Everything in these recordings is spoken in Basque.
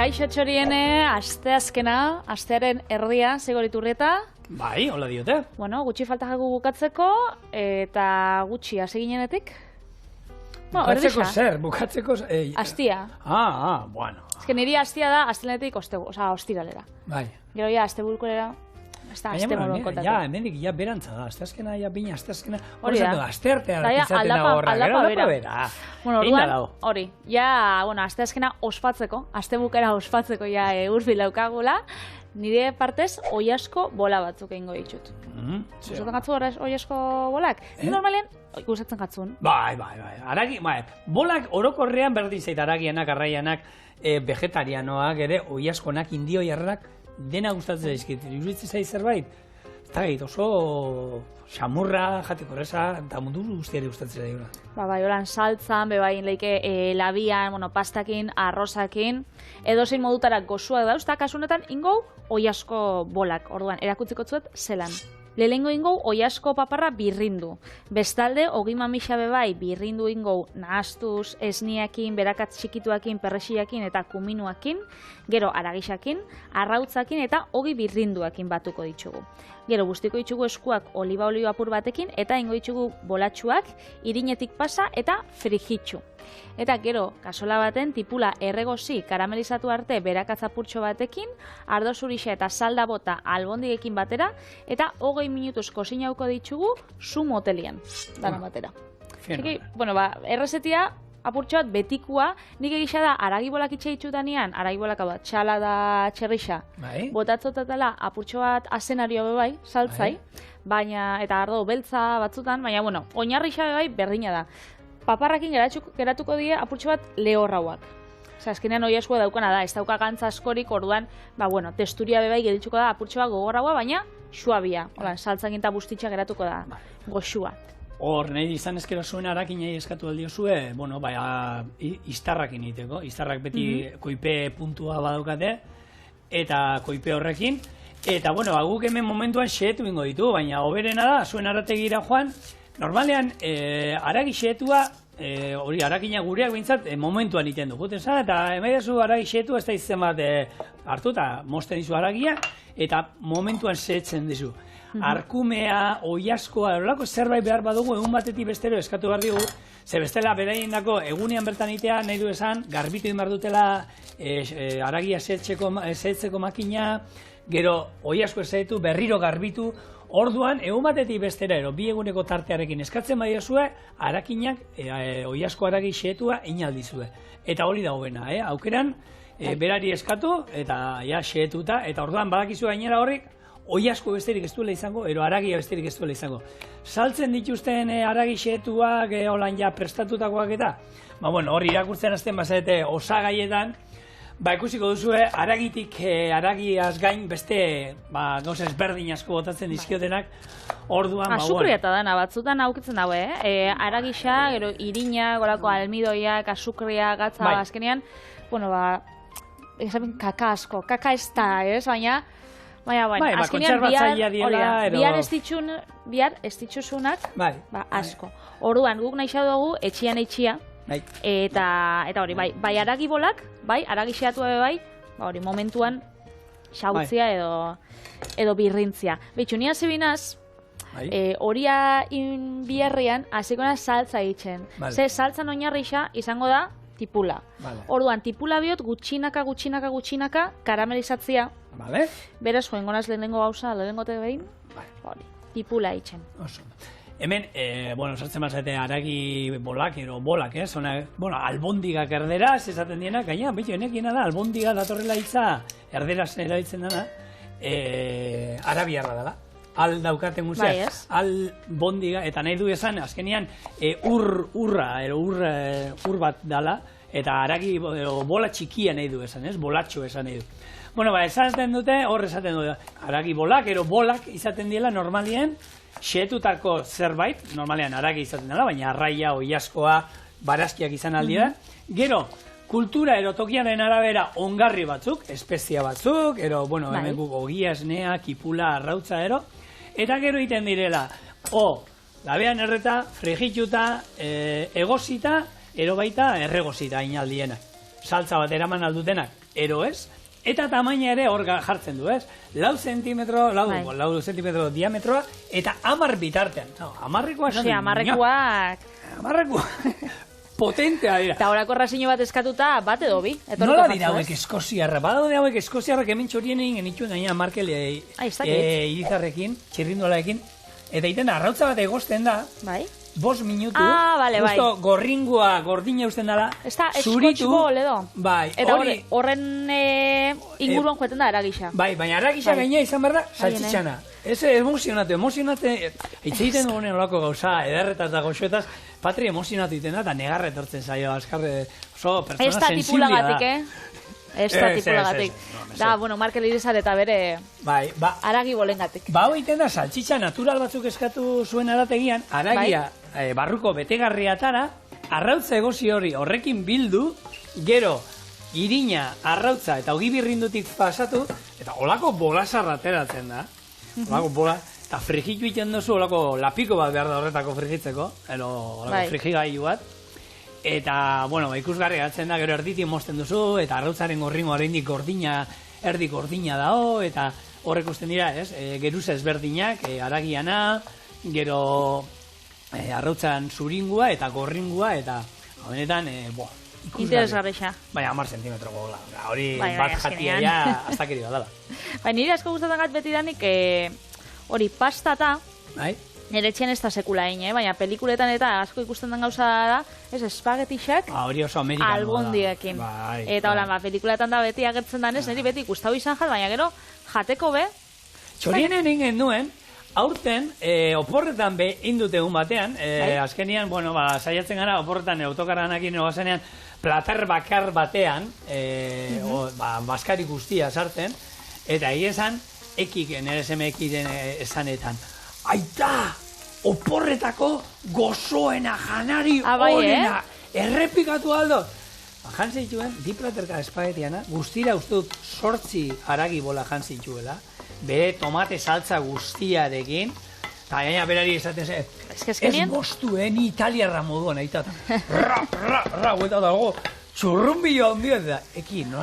Kaixo txoriene, asteazkena, astearen erdia, Zegoriturrieta. Bai, hola diote. Bueno, gutxi falta jagu bukatzeko, eta gutxi hasi ginenetik. Bukatzeko zer, bukatzeko... Astia. Bueno. Ez que niri astia da, astelenetik ostiralera. Bai. Gero ja, asteburkulera, aste moduan kontatu. Ja, hemendik ja berantza da, asteazkena, ja bina, asteazkena... Hori da. Asteartean izaten da horra, gero aldapa bera. Bueno, orduan, hori, ja, bueno, asteazkena ospatzeko, astebukera ospatzeko ja urbil daukagula, nire partez oiasko bola batzuk egingo ditut. Gustatzen gatzu oiasko bolak? Normalean, gustatzen gatzun. Bai. Aragi, bolak orokorrean berdin zait aragianak, arraianak, vegetarianoak ere, oiaskonak, indio jarrak, dena gustatzen zaizkit. Iruditzen zaiz zerbait? Eta gait, oso xamurra, jateko erresa, eta mundu guztiari gustatzen zaiguna. Bai, holan saltzan, bebain leike labian, pastakin, arrozakin, edozein modutara gozuak dauz, eta kasunetan ingou oiasko bolak, orduan, erakutziko zuet zelan. Lehengo ingou oiasko paparra birrindu. Bestalde, ogi mamisa bebai birrindu ingou nahastuz, esniakin, berakat txikituakin, perresiakin eta kuminuakin, gero aragisakin, arrautzakin eta ogi birrinduakin batuko ditugu. Gero guztiko ditugu eskuak oliba olio apur batekin eta ingo ditugu bolatxuak, irinetik pasa eta frijitxu. Eta gero, kasola baten tipula erregozi karamelizatu arte berakatzapurtxo batekin, ardo zurixa eta salda bota albondigekin batera, eta 20 minutuz kozinauko ditugu zu motelian, dana batera. Bueno, errezetia, apurtxo bat betikua, nik egisa da aragibolak itxe ditutanean, aragibolak hau da, txala da txerrixa, botatzotatela apurtxo bat asenario bebai, saltzai, baina, eta ardo beltza batzutan, baina, bueno, oinarrixa bebai berdina da. Paparrakin geratuko die apurtxo bat lehorrauak. Osa, azkenean oiaskoa daukana da, ez dauka gantza askorik, orduan, testuria bebai geritzuko da apurtxo bat gogorraua, baina suabia. Holan, saltzakin eta bustitxa geratuko da, goxua. Hor, nahi izan ezkero zuen arakinei eskatu aldiozue, iztarrakin egiteko. Iztarrak beti koipe puntua badaukate, eta koipe horrekin. Eta, guk hemen momentuan xehetu ingo ditu, baina hoberena da, zuen arategira joan, normalean, aragi xehetua, hori arakina gureak bintzat, momentuan iten du. Eta emaidazu aragi xehetua ez da izan bat hartu eta mosten dizu aragia, eta momentuan xehetzen dizu. Arkumea, oiaskoa, horrelako zerbait behar badugu, egun batetik bestero eskatu behar digu, ze bestela beraien dako egunean bertan itea nahi du esan, garbitu egin behar dutela aragia xehetzeko makina, gero oiasko ezaetu, berriro garbitu, orduan, egun batetik bestera ero, bi eguneko tartearekin eskatzen badiozue, arakinak, oiasko aragi xehetua inaldizue. Eta hori dagoena, aukeran, berari eskatu, eta xehetuta, eta orduan badakizu gainera horrik, oiasko besterik ez duela izango, ero aragia besterik ez duela izango. Saltzen dituzten aragi xehetuak, holan ja prestatutakoak eta, hori irakurtzen azten bazete osagaietan, ikusiko duzue, aragiaz gain beste gauza ezberdin asko botatzen dizkiotenak, orduan, azukria eta dana, batzutan aukitzen daue, aragisa, gero irina, golako almidoiak, azukria, gatza, azkenean, kaka asko, kaka ez da, baina, azkenean bihar ez ditzuzunak, asko. Orduan, guk nahi dugu, etxian eitxia, eta hori, bai aragi bolak, aragi xeatua hori, momentuan xautzia edo birrintzia. Betxu, nia zebinaz, horia biherrian, hasiko saltza egiten. Ze saltzan oinarrixa izango da tipula. Orduan, tipula biot gutxinaka karamelizatzia. Beraz, joen gonaz lehenengo gauza, lehenengote behin, tipula egiten. Hemen, sartzen bazate aragi bolak, albondigak erderaz esaten dienak, gaina, enekiena da, albondiga datorrela hitza erderaz erabiltzen dena, arabiarra dela. Al daukaten guztia, albondiga, eta nahi du esan, azkenean, ur bat dela, eta aragi bola txikia nahi du esan, bolatxo esan nahi du. Esaten dute, hor esaten dute, aragi bolak, bolak izaten diela normalien, xehetutako zerbait, normalean aragi izaten dela, baina arraia, oiaskoa, barazkiak izan aldira. Gero, kultura tokiaren arabera ongarri batzuk, espezia batzuk, hemen guk ogia, esnea, kipula, arrautza, eta gero iten direla, labean erreta, frijituta, egosita, baita erregosita inaldienak. Saltza bat eraman aldutenak. ero ez, eta tamaina ere hor jartzen du, ez? 4 zentimetro diametroa, eta 10 bitartean. No, 10rekoa esan du. Amarrekoak... Potentea dira. Eta horako rasino bat eskatuta, bat edo bi. Nola dira hauek eskoziarra? Badaude hauek eskoziarrak hemen txorien egin genituen, gaina Markel Irizarrekin, txirrindolarekin, eta iten arrautza bat egosten da, 5 minutu, justo gordina usten dela, zuritu, bai, eta horren inguruan joeten da eragisa. Bai, baina eragisa gaina izan behar da, saltxitxana. Ez emozionate, itzeiten dugunen olako gauza, ederretaz da goxoetaz, patri emozionatu iten da, eta negarre etortzen zaio, azkarre, oso persona sensiblia da. Ez da tipulagatik. Da, bueno, Markel Irizar eta bere aragi bolengatik. Ba, hau iten da, saltxitxa natural batzuk eskatu zuen arategian, aragia barruko betegarriatara, arrautza egosi horrekin bildu, gero, irina, arrautza eta ogibirrindutik pasatu, eta olako bolasarra ateratzen da. Olako bola, eta frigitu iten duzu, olako lapiko bat behar da horretako frigitzeko, olako frigigailu bat. Eta, bueno, ikusgarri gatzen da, gero erditik mozten duzu, eta arrautzaren gorringo oraindik gordina, erdi gordina dao, eta horrek usten dira, ez? Geruza ezberdinak, aragiana, gero arrautzan zuringua eta gorringua, eta benetan, interesgarrixa. Baina 10 zentimetro gola. Hori bat jatia ja astakeri bat dela. Baina nire asko gustatzen gat beti danik hori pastata, nire etxean ez da sekula egin, baina pelikuletan eta asko ikusten den gauza da, ez espagetixak hori oso amerikanoa da. Albondiekin. Eta hola, pelikuletan da beti agertzen danez, niri beti ikustau izan jat, baina gero jateko be. Txorienen egin duen, aurten, oporretan be indut egun batean, azkenian, bueno, saiatzen gara, oporretan autokarranakin egoazenean, plater bakar batean, baskari guztia sartzen, eta egin ekik, nire semekiren esanetan, aita, oporretako gozoena janari horrena, errepikatu aldo. Jan zituen, di platerka espagetiana, guztira uste dut 8 aragi bola jan zituela, bere tomate saltza guztiarekin, eta gaina berari esaten ze, ez bostuen italiarra moduan, aita, gueta dago, txurrumbio handia, eta ekin, no?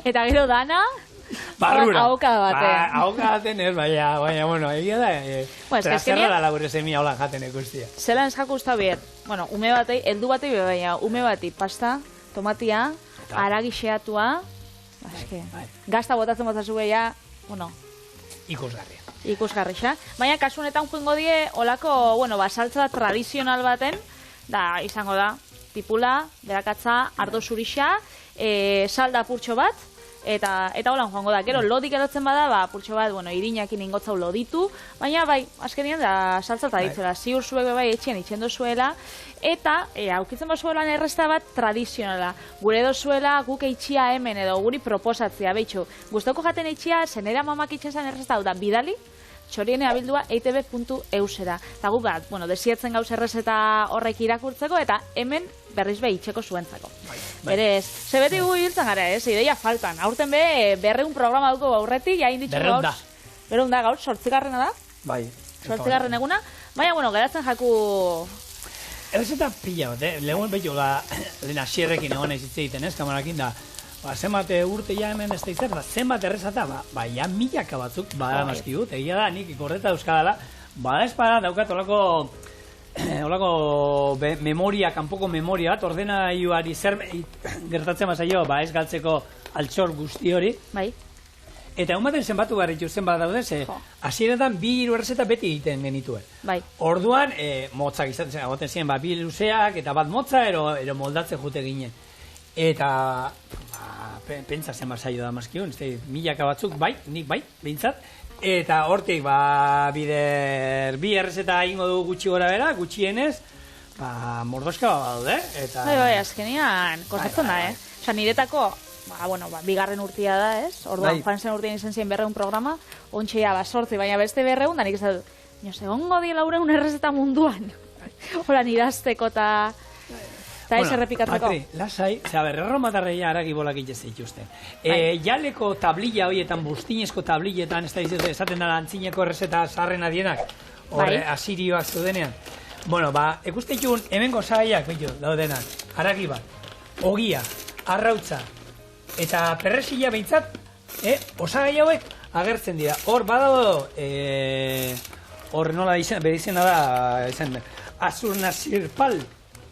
Eta gero dana, barrura. Ahoka baten. Ahoka baten ez, baina, bueno, egia da, trazerra da labure semia hola jaten ekustia. Zelan eskako usta biet, bueno, ume batei, heldu batei baina, ume bati, pasta, tomatia, aragi xeatua, gazta botatzen botazu beha, bueno, ikusgarria. Baina kasu honetan joango die olako, bueno, saltza tradizional baten, da izango da, tipula, berakatza, ardo zurixa, salda purtxo bat, eta holan joango da. Gero lodik erotzen bada, purtxo bat, bueno, irinakin ingotzau loditu, baina bai, azkenean da saltza tradizioa, ziur zuek bai etxean itxendo zuela, eta aukitzen bazuelan erresta bat tradizionala. Gure dozuela guk eitxia hemen edo guri proposatzea, behitxu, guztoko jaten eitxia, zenera mamak itxesan erresta hau da, bidali, txoriene abildua eitb.eusera. Eta gu bat, bueno, desiatzen gauz errezeta horrek irakurtzeko, eta hemen berriz be itxeko zuentzako. Berez, ze beti gu hiltzen gara, ideia faltan. Aurten be, 200 programa duko aurretik, jain ditxu gauz. Berreunda gauz, 8garrena da. Bai. 8garren eguna. Baina, bueno, geratzen jaku... Errezeta pila bat, lehuen behitu, lehen asierrekin egon egiten egiten, kamarakin da, zenbat urte ja hemen ez da izan, zenbat errezata, ja milaka batzuk, mazki dut, egia da, nik ikorreta euskadala, ez para daukat olako memoria, kanpoko memoria bat, ordenagailuari zer gertatzen bazaio, ez galtzeko altxor guzti hori. Bai. Eta egun baten zenbatu garritu zenbat daude, hasieretan 2 errezeta beti egiten genituen. Bai. Orduan, motzak izaten zen, agoten ziren, 2 luzeak, eta bat motza, ero moldatzen jute ginen. Eta, pentsa zen bazaio da mazkion, milaka batzuk, nik bai, behintzat. Eta hortik, bider, 2 errezeta egingo du gutxi gora bera, gutxienez, mordoska daude. Bai, azkenean, kostatzen da, Osa, niretako, bigarren urtia da, Orduan, joan zen urtean izan ziren 200 programa, ontsia sortzi, baina beste 200, da nik ez da, egongo di 400 errezeta munduan. Hola, nidazteko eta ez errepikatzeko. Patri, lasai, erromatarreia aragi bolak itez dituzten. Jaleko tablilla horietan, bustinezko tablilletan, esaten dara antzineko errezeta sarren adienak, horre asirioak zeudenean. Bueno, ekusteitun, hemengo zaiak, daudenak, aragi bat, ogia, arrautza, eta perresila behintzat, osagai hauek agertzen dira. Hor badago, hor nola bere izena da, Azurnazirpal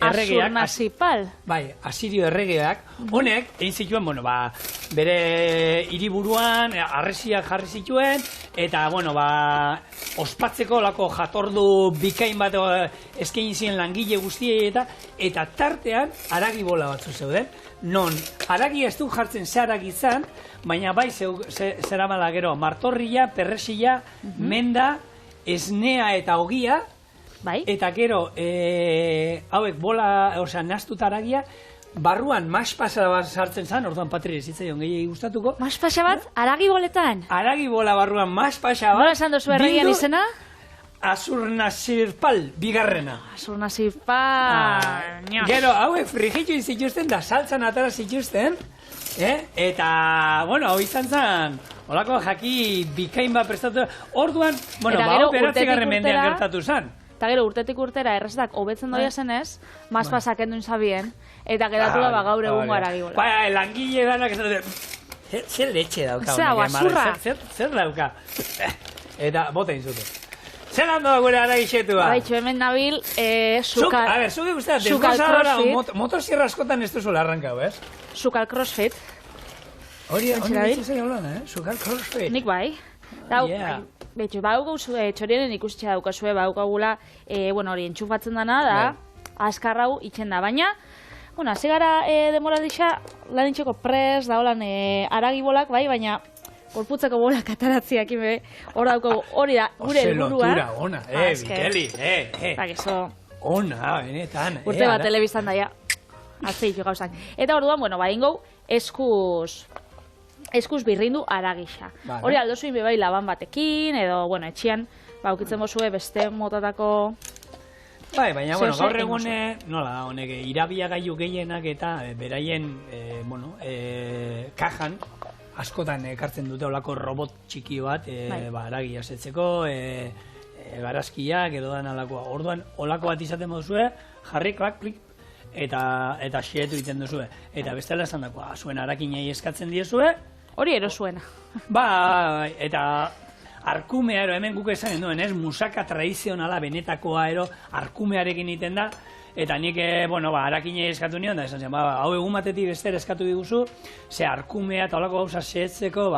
erregeak. Azurnazirpal? Bai, Asirio erregeak. Honek, egin zituen, bere hiriburuan, harresiak jarri zituen, eta, ospatzeko lako jatordu bikain bat eskaini ziren langile guztiei eta tartean haragi bola batzu zeuden. Non, haragi ez du jartzen ze haragi izan, baina bai zeramala gero martorria, perresila, menda, esnea eta ogia, eta gero hauek bola, nastuta haragia, barruan maspasa bat sartzen zen, orduan Patri ez zitzaion gehiagik gustatuko. Maspasa bat, haragi boletan? Haragi bola barruan maspasa bat. Nola esan dozu erregian izena? Azurnazirpal, bigarrena. Azurnazirpal. Gero, hauek frijitu zituzten da saltzan atara zituzten, eta, hau izan zen, holako jaki bikain bat prestatu. Orduan, hau beratzegarren mendean gertatu zen. Eta gero, urtetik urtera errezetak hobetzen doia zenez, maspasak enduen zabien, eta geratu da gaur egun haragi bola. Bai, langile danak ez dut, zer letxe dauka. Zer dauka. Eta, bota inzute. Zer hando da gure haragixetua? Baitxo, hemen nabil, sukal... A ber, zuke guztia, desgozadora, motosierra askotan ez duzuela arrankau, ez? Sukal crossfit. Hori dituzai holan, sukal crossfit. Nik bai. Betxo, baugau txorienen ikustxe daukazue, baugagula, hori entxufatzen dana da, azkar hau itxen da, baina, hasi gara demora dixa, lan itxeko pres, da holan haragibolak, bai, baina, gorputzeko bolak ataratziak, hor daukagu, hori da, gure helburua. Lotura, ona, Mikeli, Bakizo. Ona, benetan. Urte bat telebiztan daia, atzeitu gauzak. Eta orduan, ingau, eskuz birrindu haragixa. Hori aldozuin bebai laban batekin, edo, etxian, ukitzen bozue beste motatako... Bai, baina, gaur egune, nola da, honek, irabia gailu gehienak eta beraien, kajan, askotan ekartzen dute olako robot txiki bat, haragia setzeko, barazkiak, edo dan alakoa. Orduan, olako bat izaten moduzue, jarri, klak, klik, eta xietu iten duzue. Eta bestela esan dakoa, zuen harakinei eskatzen diezue, hori ero zuena. Ba, eta arkumea ero, hemen guk esan duen, musaka tradizionala benetakoa ero, arkumearekin iten da, eta nik, harakinei eskatu nion, da esan zen, hau egun batetik bester eskatu diguzu, ze arkumea eta holako gauza sehetzeko,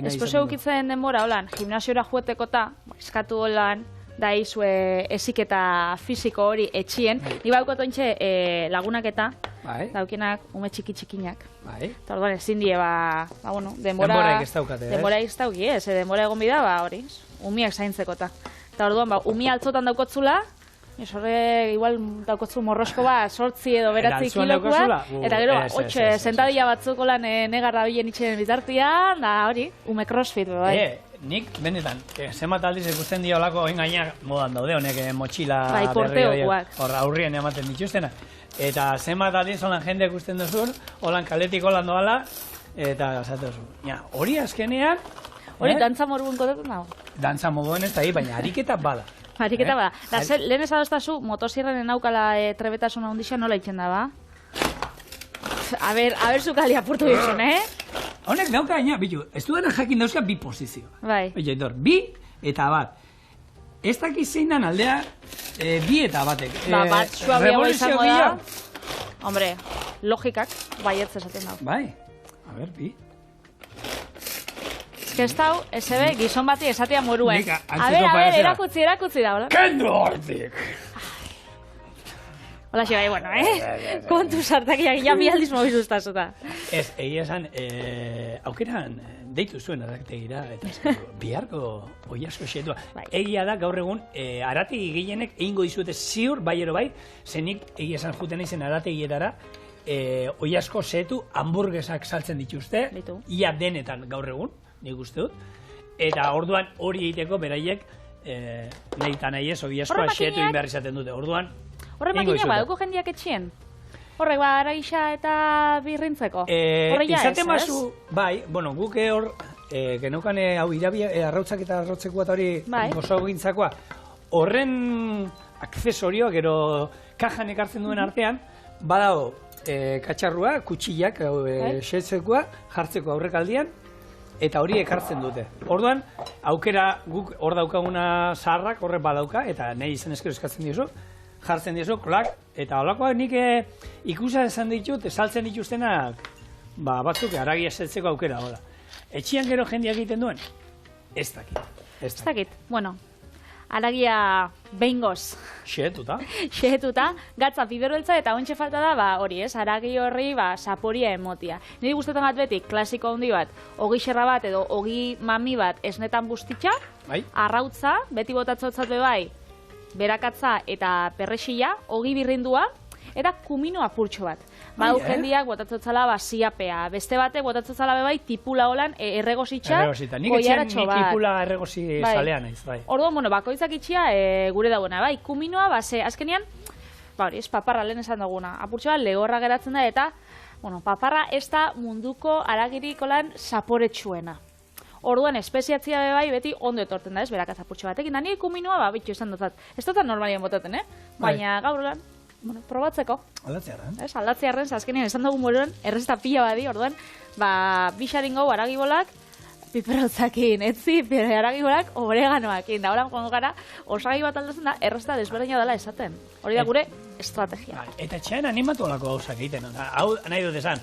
esposu aukitzen denbora, holan, gimnasiora jueteko eta, eskatu holan, da izue eziketa fisiko hori etxien. Ni baukot ontxe lagunak eta daukienak ume txiki-txikinak. Eta orduan ezin die, denbora ez dauki, denbora egon bida, hori, umiak zaintzeko eta. Eta orduan, umi altzotan daukotzula, horre, igual daukotzu morrosko sortzi edo beratzi kilokoa, eta gero, sentadilla batzuko lan negarra bilen itxen bitartian, da hori, ume crossfit, bai. Nik, benetan, zenbat aldiz ikusten dio olako engainak modan daude, honek motxila berri horiek, horra aurrien ematen dituztena. Eta zenbat aldiz holan jende ikusten duzun, holan kaletik holan doala, eta gazatu duzu. Hori azkenean... Hori dantza morbun kotatzen dago? Dantza moduen ez da, baina ariketa bada. Ariketa bada. Lehen ez adostazu, motosierren enaukala trebetasuna hundixan nola itxen da, ba? A ber, zukali apurtu dizun, Honek dauka gaina, bitu, ez duena jakin dauzka bi posizio. Bai. Bi eta bat. Ez dakiz zein dan aldea, bi eta batek. Bat, suabiago izango da. Hombre, logikak, baietz esaten dago. Bai, a ber, bi. Ez dau, SB, gizon bati esatea moruen. A ber, erakutzi da, hola? Kendu hortik! Hola, bai, kontu sartakiak ja bi aldiz mobizuztazuta. Ez, egia esan, aukeran deitu zuen arraktegira, eta biharko oiasko xetua. Egia da, gaur egun, arategi gehienek egingo dizuete ziur, baiero bai, zenik egia esan juten izen arategietara, oiasko xetu hamburguesak saltzen dituzte, ia denetan gaur egun, nik uste dut, eta orduan hori egiteko beraiek, nahi eta nahi ez, oiaskoa xetu inberri izaten dute, orduan, horre makinak baduko jendiak etxien? Horrek haragixa eta birrintzeko? Horre ja ez, ez? Bai, guk hor, genaukan hau irabia, arrautzak eta arrautzekoa eta hori gozo gintzakoa, horren akcesorioak, gero kajan ekartzen duen artean, Badago, katxarrua, kutxillak, xetzekoa, jartzeko aurrekaldian, eta hori ekartzen dute. Orduan, aukera guk hor daukaguna zaharrak horrek badauka, eta nahi izan eskero eskatzen diozu, jartzen diozu, klak, eta holakoak nik ikusa esan ditut, saltzen dituztenak, batzuk haragia esetzeko aukera, hola. Etxian gero jendeak egiten duen? Ez dakit. Ez dakit, bueno, haragia behingoz. Xehetuta, gatza biberbeltza eta ontxe falta da, hori ez, haragi horri saporia emotia. Niri gustetan bat beti, klasiko handi bat, ogi xerra bat edo ogi mami bat esnetan bustitxa, arrautza, beti botatzotzat bai, berakatza eta perrexila, ogi birrindua, eta kumino apurtxo bat. Badu jendiak botatzotzala siapea, beste batek botatzotzala bai tipula holan erregositxa, koiaratxo bat. Nik tipula erregosi zalean naiz, bai. Orduan, bakoitzak itxia gure dagoena, bai, kuminoa, azkenean, hori, ez paparra lehen esan duguna, apurtxo bat lehorra geratzen da, eta, paparra ez da munduko haragirik holan saporetsuena. Orduan, espeziatzia bai, beti ondo etorten da, ez, berakatza apurtxo batekin, da nire kuminoa, bitxo esan dutzat. Ez dutzat normalien botaten, baina gaur holan, probatzeko. Aldatzearen. Aldatzearen, azkenean esan dugun moduan, errezeta pila badi, orduan, bixarin gau haragibolak, piperotzakin, etzi, haragibolak, oreganoakin. Da, horan joango gara, osagi bat aldatzen da, errezeta desberdina dela esaten. Hori da gure estrategia. Eta txaen animatu olako gauzak egiten. Hau nahi dut esan,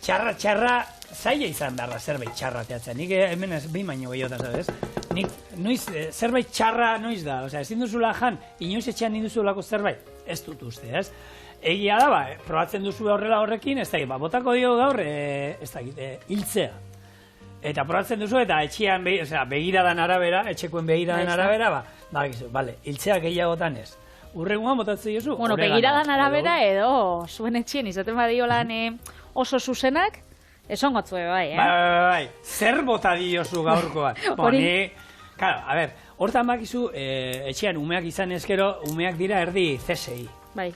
txarra, zaila izan beharra zerbait txarra teatzen. Nik hemen ez behin baino gehiagotan, sabes? Nik, zerbait txarra noiz da. Osea, ezin duzula jan, inoiz etxean induzulako zerbait. Ez dut uste, ez? Egia da, probatzen duzu horrela horrekin, ez dakit, botako dio gaur, ez dakit, hiltzea. Eta probatzen duzu, eta etxean, begiradan arabera, etxekoen begiradan arabera, hiltzea gehiagotan ez. Urrengoan botatzen diozu? Bueno, begiradan arabera edo, zuen etxien, izaten badiolan oso zuzenak, esongotzue, bai, Bai, zer bota diozu gaurkoan? Hori, claro, a ver, hortan bakizu, etxean umeak izan ezkero, umeak dira erdi CSI. Bai.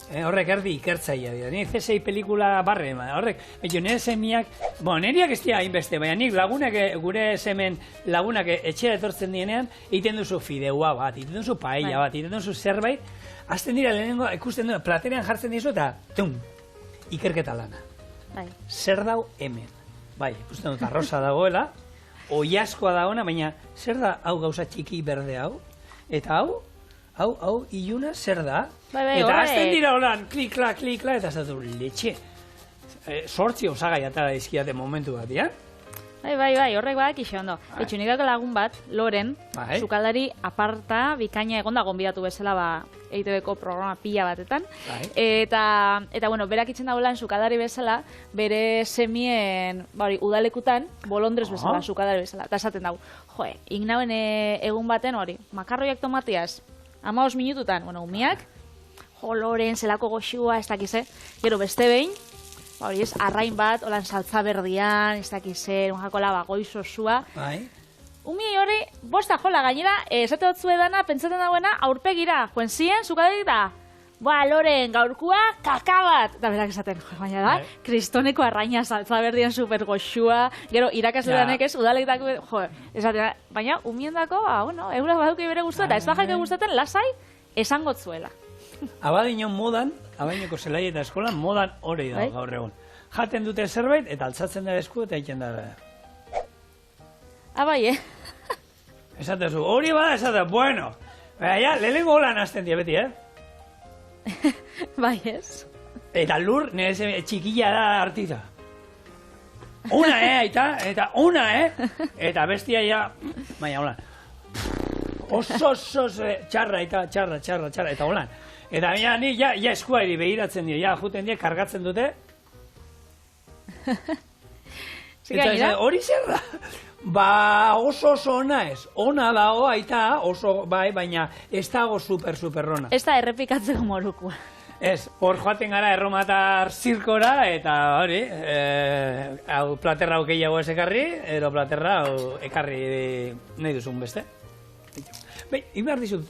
Horrek erdi ikertzaia dira. Ni CSI pelikula barre, horrek, nire semiak, niriak ez dira hainbeste, baina nik lagunak, gure semen lagunak etxera etortzen dienean, egiten duzu fideua bat, egiten duzu paella bat, egiten duzu zerbait, azten dira lehenengo, ikusten duen, platerean jartzen dizu eta, ikerketa lana. Zer dau hemen. Bai, ikusten dut arroza dagoela, oiazkoa dagoena, baina zer da hau gauza txiki berde hau? Eta hau, iluna zer da? Eta azten dira holan, klik-kla, eta zatu letxe. Sortzi osagai atara dizkiate momentu bat, ja? Bai, horrek badak iso ondo. Etxu nikako lagun bat, Loren, sukaldari aparta, bikaina egonda gonbidatu bezala EITB-ko programa pila batetan. Eta, berak itzen dagoelan sukaldari bezala, bere semien, udalekutan, bolondrez bezala, sukaldari bezala. Eta esaten dago, ignauen egun baten hori, makarroiak tomatiaz, 15 minututan, umiak, Loren, zelako goxua, ez dakize, gero beste behin, hori ez, arrain bat, holan saltza berdian, ez dakize, unjakola goizo zua. Umi hori, bosta jola, gainera, esate dut edana, pentsaten dagoena, aurpegira, joen ziren, zukaderik da, Loren, gaurkua, kakabat! Da berak esaten, baina da, kristoneko arraina saltza berdian super goxua, gero irakasleanek ez, udalektako, esaten, baina umiendako, eurak baduki bere guztu, eta ez da jaike gustaten, lasai, esangotzuela. Abadinon modan, abaineko zelai eta eskolan, modan hori da gaur egun. Jaten dute zerbait, eta altzatzen da esku eta egiten da. Abai, Esatezu, hori bada, esatezu, bueno, lehenengo holan hasten dia beti, Bai, ez? Eta lur, nire txikilla da artiza. Una, aita, eta una, Eta bestia ja, baina holan. Oso, txarra, eta holan. Eta ni ja eskua eri behiratzen dira, ja juten dira, kargatzen dute. Eta hori zer da? Oso ona ez. Ona dago, aita, oso, baina ez dago super ona. Ez da errepikatzeko morukua. Ez, hor joaten gara erromatar zirkora, eta hori, platerra hau gehiago ez ekarri, edo platerra hau ekarri nahi duzun beste. Inbar dizut,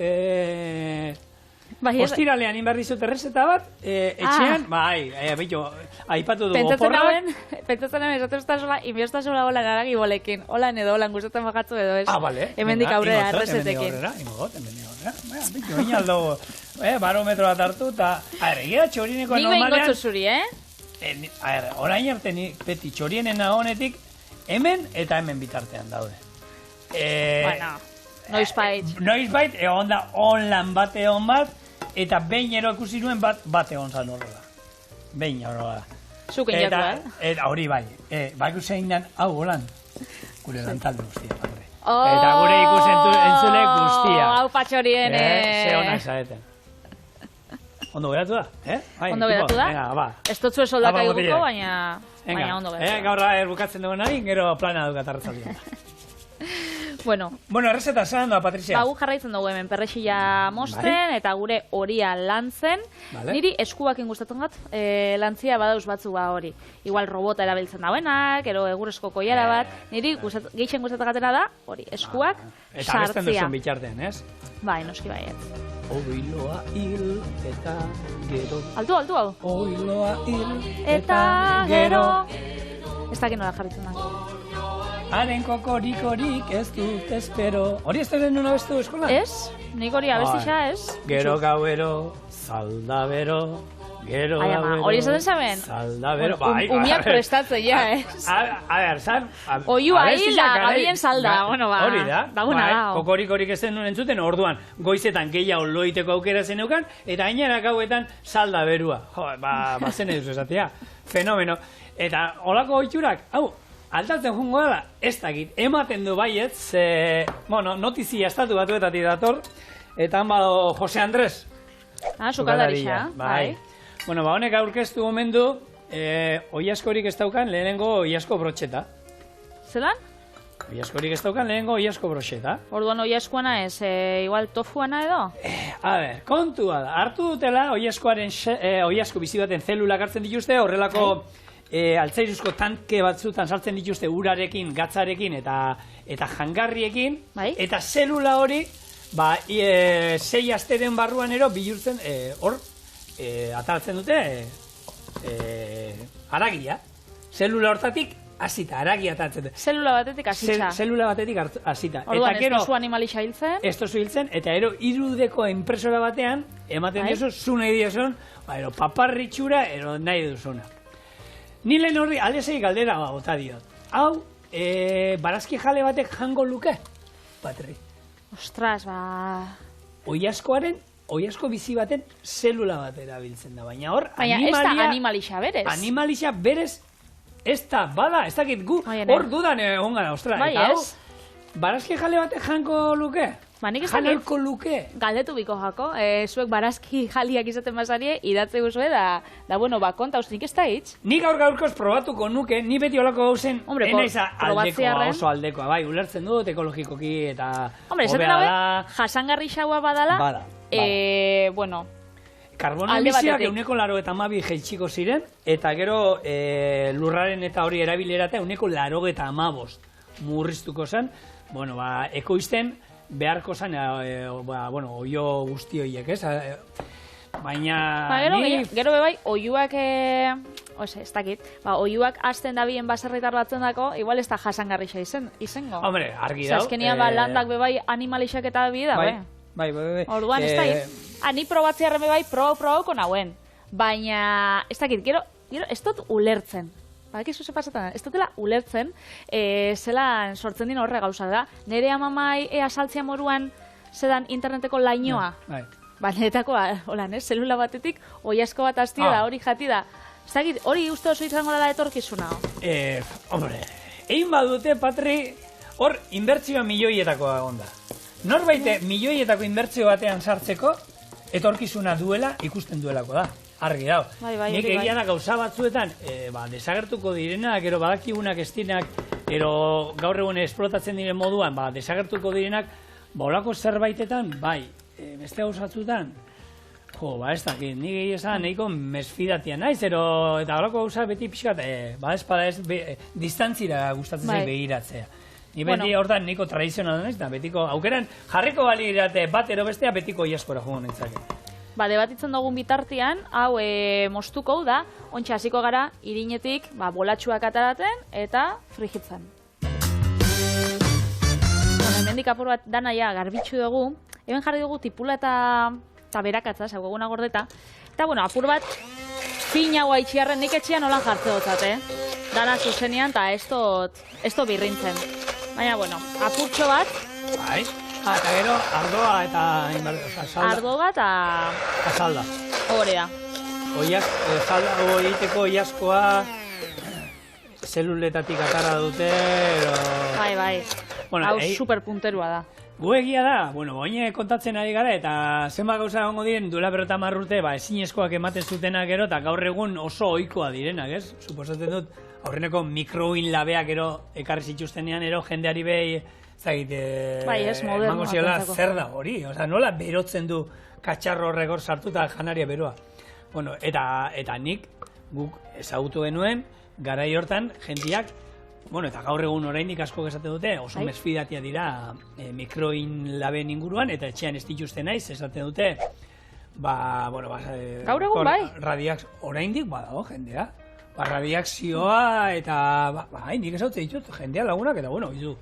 ostiralean inbar dizut errezeta bat, etxean, aipatu dugu oporrak. Pentsatzen hemen, esatu ustazula, inbiostazula holan aragi bolekin, holan edo holan gustatzen bakatzu edo ez. Bale. Hemendik aurrera errezetekin. Hemendik aurrera. Biki, oin aldo, barometro bat hartu, eta, egia txorieneko normalean... Nik behin gotzu zuri, Orain arte beti txorienena honetik, hemen eta hemen bitartean daude. Bueno, noizbait. Noizbait, egon da, onlan bat egon bat, eta behin ero ikusi nuen bat egon zan horrela. Behin horrela. Zuken jatu, Eta hori bai, bak usein dan, hau, holan, gure lantalde guztia, padre. Oh, eta gure entzule guztia. Hau patxorien. Ze honak zaeten. Ondo geratu da, Ondo geratu da? Venga, ba. Ez dutzu esoldaka iguko, baina ondo geratu da. Gaur bukatzen dugu nahi, gero plana dukat arratzaldia. Bueno, errezeta zan da, Patricia. Ba, gu jarraitzen dugu hemen perrexila mosten, eta gure horia lantzen. Niri eskuakin gustatzen gat, lantzia badauz batzu ba hori. Igual robota erabiltzen dauenak, ero egurrezko koiara bat. Niri geixen gustatzen gatena da, hori, eskuak sartzia. Eta besten duzun bitxarten, ez? Bai, noski baiet. Oiloa hil eta gero. Altu, hau. Oiloa hil eta gero. Ez dakit nola jarritzen da. Haren kokorikorik ez dut espero. Hori ez den nuna bestu eskola? Ez, nik hori abestixa ez. Gero gauero, zaldabero, gero gauero, hori esaten zaben? Zaldabero, umiak prestatzen, ja, ez? A ber, zan... Oiua hila, gabien salda, bueno, ba. Hori da, daguna da. Kokorikorik ez den nuen entzuten, orduan, goizetan gehiago loiteko aukera zeneukan, eta ainara gauetan saldaberua. Jo, ba zen eduzu esatea, fenomeno. Eta holako oiturak, hau, aldatzen jungo da, ez dakit, ematen du baiet, notizia estatu batuetatik dator, eta han bado Jose Andres. Sukaldarixa, bai. Bueno, honek aurkeztu omen du, oiaskorik ez daukan lehenengo oiasko brotxeta. Zelan? Oiaskorik ez daukan lehenengo oiasko brotxeta. Orduan oiaskoana ez, igual tofuana edo? A ber, kontua da, hartu dutela oiasko bizi baten zelulak hartzen dituzte, horrelako... altzairuzko tanke batzutan saltzen dituzte urarekin, gatzarekin eta jangarriekin, eta zelula hori 6 asteren barruan ero bihurtzen hor ataltzen dute haragia. Zelula hortatik hasita, haragia ataltzen dute. Zelula batetik hasita. Zelula batetik hasita. Orduan ez tozu animalixa hiltzen? Ez tozu hiltzen, eta ero irudeko impresora batean ematen diozu, zu nahi diozun, paparritxura, ero nahi duzuna. Ni lehen horri aldezei galdera bota diot. Hau, barazki jale batek jango luke? Patri. Ostras, oiasko bizi baten zelula bat erabiltzen da. Baina hor, ez da animalixa berez. Animalixa berez, ez da, bada, ez dakit gu, hor dudan egon gara, ostra. Bai, eta hau, barazki jale batek jango luke? Janelko luke? Galdetu biko jako, zuek barazki jaliak izaten basarie, idatze guzue da, bueno, konta ustenik ez da hitz. Nik gaurkoz probatuko nuke, ni beti olako gauzen, enaiza aldekoa, oso aldekoa, bai, ulertzen dut, ekologikoki eta... Hombre, esaten dabe, jasangarri xaua badala, bueno... Karbono emisiak 180 jaitsiko ziren, eta gero lurraren eta hori erabilera eta 185 murriztuko zen, bueno, ekoizten, beharko zen, oio guzti horiek, ez? Baina... Gero bebai, oiuak, ez dakit, oiuak hasten dabien baserritar batzen dako, igual ez da jasangarrixa izango. Hombre, argi dau. Azkenian landak bebai animalixak eta bide da, bai. Orduan, ez dakit, ni probatziarren bebai, probauko nauen. Baina, ez dakit, gero ez dut ulertzen. Bakizu ze pasatzen, ez dutela ulertzen, zelan sortzen din horre gauza da. Nere amamai asaltzia moruan zedan interneteko lainoa. Niretako, holan, zelula batetik, oiasko bat hastia da, hori jati da. Ez dakit, hori uste oso izango dela etorkizuna. Hombre, egin badute, Patri, hor inbertzioa milioietako egon da. Norbait milioietako inbertzio batean sartzeko, etorkizuna duela, ikusten duelako da. Argi dau. Nik egia da gauza batzuetan, desagertuko direnak, ero badakigunak estinak, ero gaur egun esplotatzen diren moduan, desagertuko direnak, olako zerbaitetan, beste gauzatzutan, ez dakit, nik egia esan, nahiko mesfidatia naiz, eta olako gauza beti pixkat, espada ez, distantzira gustatzen zait begiratzea. Ni beti hortan nahiko tradizionala naiz, da betiko, aukeran jarriko balirate bat ero bestea betiko iaskora joan nintzake. Debatitzen dugun bitartean, hau mostuko da, ontsa hasiko gara, irinetik, bolatxuak ataraten eta frijitzen. Hemendik apur bat danaia garbitzu dugu, hemen jarri dugu tipula eta berakatza, eguna gordeta. Eta, bueno, apur bat, fin hau haitxiarren nik etxean nolan jartze dutzat, Dana zuzenean, eta ez dut birrintzen. Baina, bueno, apurtxo bat. Bai, eta gero, ardoa eta salda. Ardoa eta... Salda. Hore da. Salda egiteko oiazkoa, zeluletatik atara dute, Bai. Bueno, hau superpunterua da. Gu egia da, oine kontatzen ari gara, eta zenbat gauza gongo diren duela 50 urte, ezinezkoak ematen zutenak gero, eta gaur egun oso ohikoa direnak, ez? Suposatzen dut, aurreneko mikroin labeak gero ekarri zituztenean, jendeari behi, emango ziola zer da hori, nola berotzen du katxarro horrekor sartuta janaria beroa. Bueno, eta nik guk ezagutu genuen, garai hortan jendiak, eta gaur egun oraindik asko esaten dute, oso mesfidatia dira mikroin labeen inguruan, eta etxean ez dituzte naiz, esaten dute, gaur egun bai. Oraindik badago jendea. Radiakzioa eta, nik ezagutzen ditut, jendea lagunak, eta izu.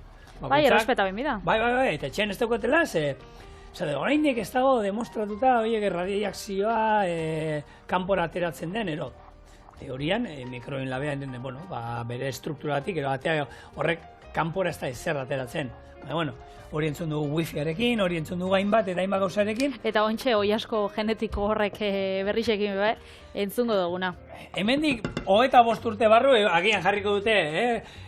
Bai, errespeta ben bida. Bai, eta etxean ez daukatela, oraindik ez dago demostratuta, radiakzioa kanpora ateratzen den, teorian, mikroin labean, bere estrukturatik, horrek kanpora ez da ezer ateratzen. Hori entzun dugu wifi-arekin, hori entzun dugu hainbat eta hainbat gauzarekin. Eta ontxe, oiasko genetiko horrek berrixekin, entzungo duguna. Hemendik, 25 urte barru, agian jarriko dute,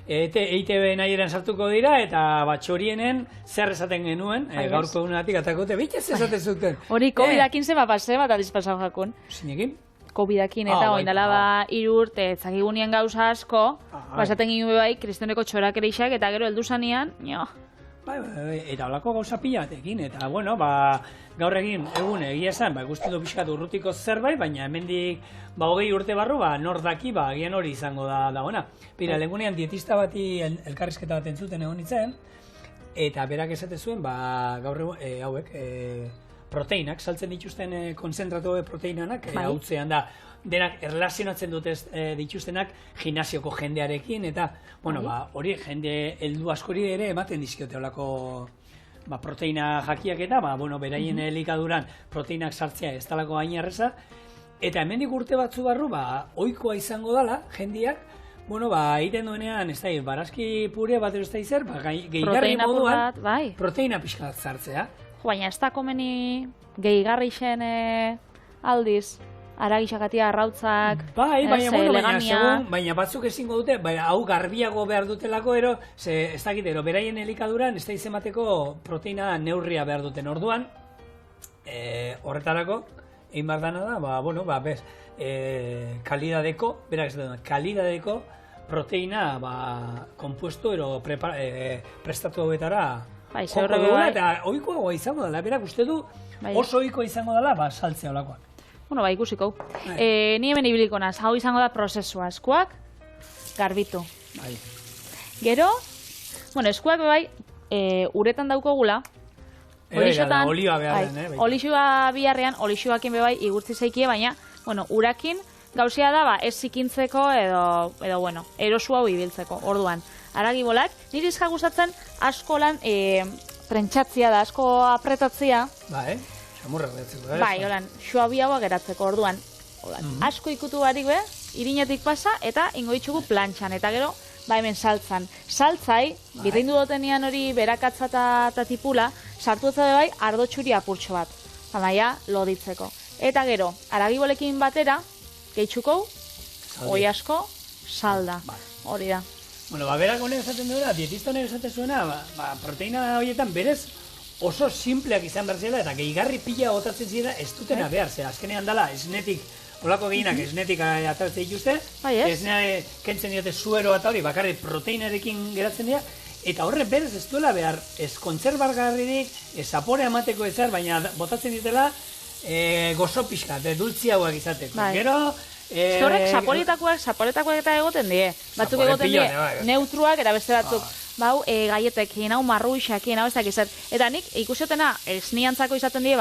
EITB nahieran sartuko dira, eta txorienen zer esaten genuen, gaurko egunetik atako dute, bitez esaten zuten. Hori, COVID-akin zema eta dispasau jakun. Zinekin? COVID-akin eta oindala 3 urte, zakigunien gauza asko, esaten ginen bai, kristoneko txorak ereixak, eta gero heldu zanean, eta holako gauza pila batekin, eta gaur egun egia esan, ikusten du pixkat urrutiko zerbait, baina hemendik 20 urte barru, nor daki, agian hori izango da ona. Pira, lehenean dietista bati elkarrizketa bat entzuten egon nintzen, eta berak esate zuen, gaur egun, hauek, proteinak, saltzen dituzten konzentratu proteinanak, hautzean da, denak erlazionatzen dute dituztenak gimnasioko jendearekin, eta, hori jende heldu askori ere ematen dizkiote olako proteina jakiak eta, beraien elikaduran proteinak sartzea ez talako hain erreza, eta hemendik urte batzu barru, ohikoa izango dala, jendiak, egiten duenean, ez da, barazki pure bat ez da izer, gehigarri moduan, proteina pixka sartzea. Baina ez da komeni gehigarri zen aldiz, aragixakatia arrautzak, baina batzuk ezingo dute, hau garbiago behar dutelako, ez dakit, beraien elikaduran ez da izemateko proteina neurria behar duten orduan, horretarako, egin behar dana da, kalidadeko proteina kompuesto prestatu hauetara joko dugula, eta ohikoa izango dela, berak uste du oso ohikoa izango dela, saltzea olakoak. Ikusiko. Ni hemen ibiliko naz, hau izango da prozesua, eskuak garbitu. Gero, eskuak uretan daukogula, olixua biharrean, olixuakin bebai igurtzi zeikie, baina, urakin gauzia da, ez zikintzeko edo, erosu hau ibiltzeko, orduan. Aragibolak, nire izka gustatzen asko lan prentsatzia da, asko apretatzia. Samurra geratzeko, holan, suabiagoa geratzeko, orduan. Asko ikutu barik irinetik pasa, eta ingo ditugu plantxan, eta gero, hemen saltzan. Saltzai, birrindu dutenian hori berakatza eta tipula, sartu dut ardo txuri apurtxo bat. Baina, loditzeko. Eta gero, aragibolekin batera, gehitxuko, oiasko, salda. Hori da. Berak honek esaten duela, dietista honek esaten zuena, proteina horietan berez oso simpleak izan behar zela, eta gehigarri pila botatzen zira ez dutena behar, azkenean dela, esnetik, olako gehienak esnetik atartzen dituzte, esnea kentzen diote suero eta hori, bakarrik proteinarekin geratzen dira, eta horre berez ez duela behar, ez kontserbargarririk, ez zapore amateko ezer, baina botatzen ditela gozo pixka, dultziagoak izateko. Gero, horrek zaporetakoak eta egoten die. Batzuk egoten die neutruak, eta beste batzuk gaietekin, hau marruixakin, hau ezak izat. Eta nik ikusotena esniantzako izaten die,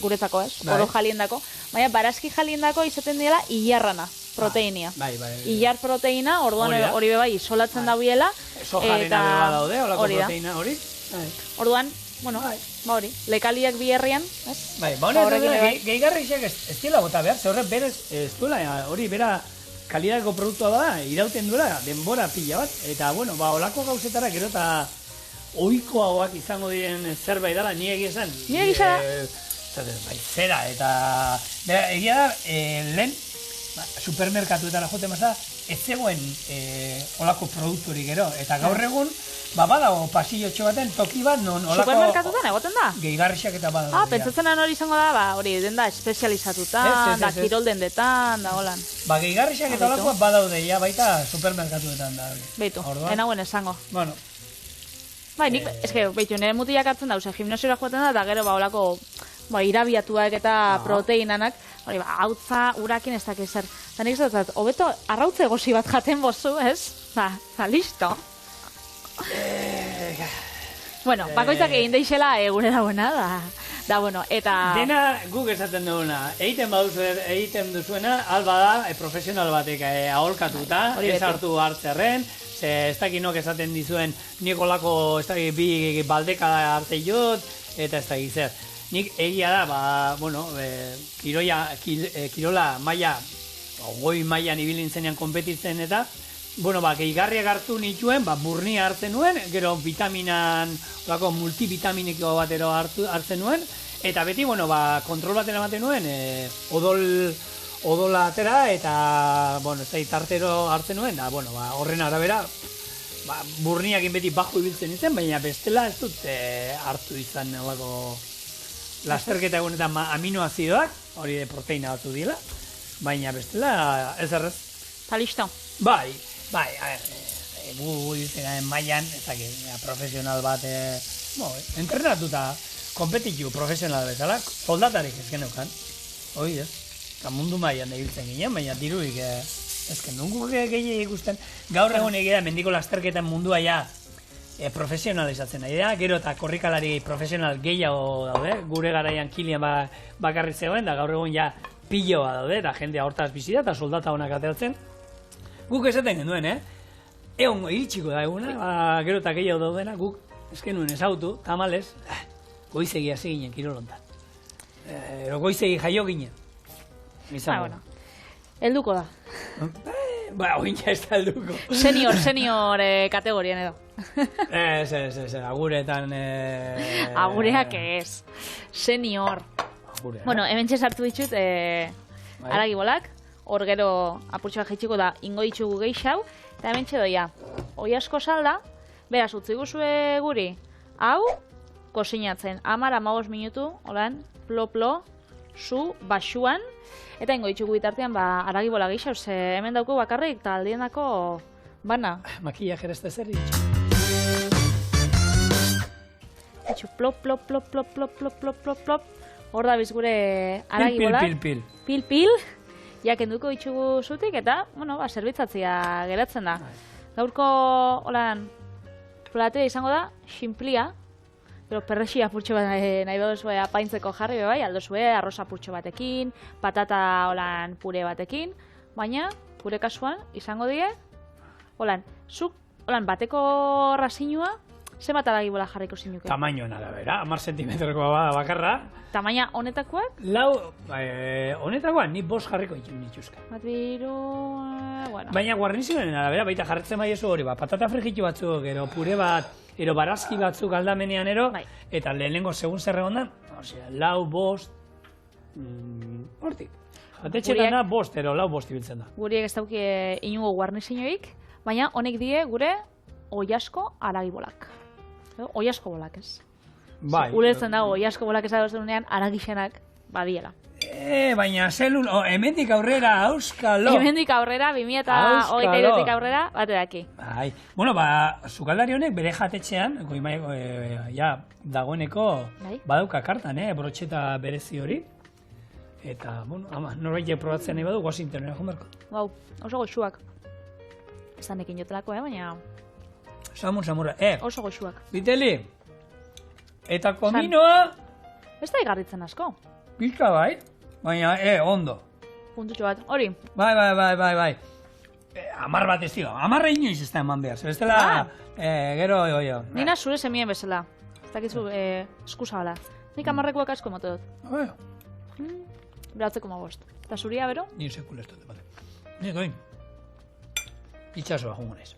guretzako ez, oro jaliendako, baina barazki jaliendako izaten diela hilarrana, proteinia. Hilar proteina, orduan hori bebai isolatzen daubiela. Sojarena beba daude, olako proteina hori. Orduan, bueno, ba hori, lekaliak bi herrian, ez? Bai, ba honetan gehigarrixak ez dela bota behar, ze horrek berez ez duela, hori bera kalidadeko produktua da, irauten duela, denbora pila bat, eta bueno, ba olako gauzetara gero eta ohikoagoak izango diren zerbait dela, ni egia esan. Ni egia Bai, zera, eta egia da, lehen supermerkatuetara jote maza, ez zegoen olako produkturik gero, eta gaur egun, badago pasillotxo baten toki bat non olako... Supermerkatutan egoten da? Gehigarrixak eta badago. Pentsatzen hori izango da, hori denda espezializatutan, da kirol dendetan, da holan. Gehigarrixak eta olakoak badaude, ja baita supermerkatuetan da. Beitu, enagoen esango. Bueno. Bai, nik, eske, beitu, nire mutiak hartzen da, gimnasiora joaten da, eta gero, olako, irabiatuak eta proteinanak, hori, hautza, urakin ez dakiz zer. Eta nik zaten, hobeto, arrautze gozi bat jaten bozu, ez? Listo. Bueno, bakoitzak egin deixela gure dagoena, da, bueno, eta... Dena guk esaten duguna, egiten duzuena, alba da, profesional batek aholkatuta, ez hartu hartzerren, ez dakit nok esaten dizuen, nik olako, ez dakit, bi baldeka hartze jot, eta ez dakit zer. Nik egia da, bueno, kirola maila, goi mailan ibilin zenean konpetitzen eta, bueno, gehigarriak hartu nituen, burnia hartzen nuen, gero vitaminan, multivitaminiko batero hartzen nuen, eta beti, bueno, kontrol baten ematen nuen, odola atera, eta, bueno, ez da, tartero hartzen nuen, da, bueno, horren arabera, burniakin beti bajo ibiltzen izen, baina bestela ez dut hartu izan, olako... Lasterketa egunetan aminoazidoak, hori de proteina batu dila, baina bestela ez errez. Ta listo. Bai, gu izan mailan, profesional bat, entrenatuta, kompetitu profesional bezala, soldatarik ez geneukan, hori ez, mundu mailan egitzen ginen, baina diruik ezken nungu gehiagik ikusten, gaur egun egia mendiko lasterketan mundua ja, profesionalizatzen nahi da, gero eta korrikalari profesional gehiago daude, gure garaian Kilian bakarrik zegoen, da gaur egun ja piloa daude, eta jendea hortaz bizi da, eta soldata honak ateratzen. Guk esaten genuen, egon iritsiko da eguna, gero eta gehiago daudena, guk ezken nuen ezautu, tamalez, goizegi hasi ginen kirolontan. Goizegi jaio ginen. Bueno, helduko da. Oin ja ez da helduko. Senior kategorian edo. Ez, aguretan... Agureak ez. Senior. Bueno, hemen sartu ditut aragibolak, hor gero apurtxoa jaitsiko da ingo ditugu geixau, eta hemen doia, hoi asko salda, beraz, utzi guzue guri, hau, kosinatzen, 10-15 minutu, holan, plo-plo, zu, basuan, eta ingo ditugu bitartean, aragibola geixau, ze hemen dauko bakarrik, eta aldienako bana. Makillaje ez da zer ditxu. Etxu, plop, plop, plop, plop, plop, plop, plop, plop, plop. Hor da biz gure aragibolak. Pil. Ja, kenduko ditugu zutik eta, bueno, zerbitzatzea geratzen da. Gaurko, holan, platea izango da, xinplia. Pero perrexia purtxo bat nahi baduzue apaintzeko jarri bai, aldozue arroza purtxo batekin, patata holan pure batekin, baina, gure kasuan, izango die, holan, zuk, holan, bateko rasinua, zenbat aragibola jarriko zinuke? Tamainoen arabera, 10 centimetroko bakarra. Tamaina honetakoak? Honetakoak, ni 5 jarriko dituzke. Bat biru... bueno. Baina guarnizioen arabera, baita jarretzen bai eso hori, patata frijitu batzuk, ero pure bat, ero barazki batzuk aldamenean ero, eta lehenengo segun zer egondan, 4, 5, hortik. Jatetxerana 5, ero 5 ibiltzen da. Guriek ez dauki inungo guarnizioik, baina honek die gure oiasko aragibolak. Oiasko bolak ez. Bai. Ulertzen dago, oiasko bolak ez adozenunean aragixenak badiela. Baina hemendik aurrera, auskalo. Hemendik aurrera, 2023 aurrera, bateraki. Bai. Bueno, sukaldari honek bere jatetxean, ja, dagoeneko badauka kartan, brotxeta berezi hori. Eta, bueno, norbaitek probatzen nahi badu, Washingtonera jomerko. Gau, oso goxuak. Ez da nekin jotelako, baina... Samurra, oso goxuak. Biteli, eta kominoa... Ez da igarritzen asko. Pizka bai, baina, ondo. Puntutxo bat, hori. Bai. 10 bat ez digo, 10 inoiz ez da eman behar. Bestela, gero, Nina zure semien bezala. Eta gizu, eskusa bala. Nik amarrekoak asko mote dut. Bueno, Beratzeko magost. Eta zuria, bero? ni sekula ez dut, bale. Ni goin. Itxasoa jungo naiz.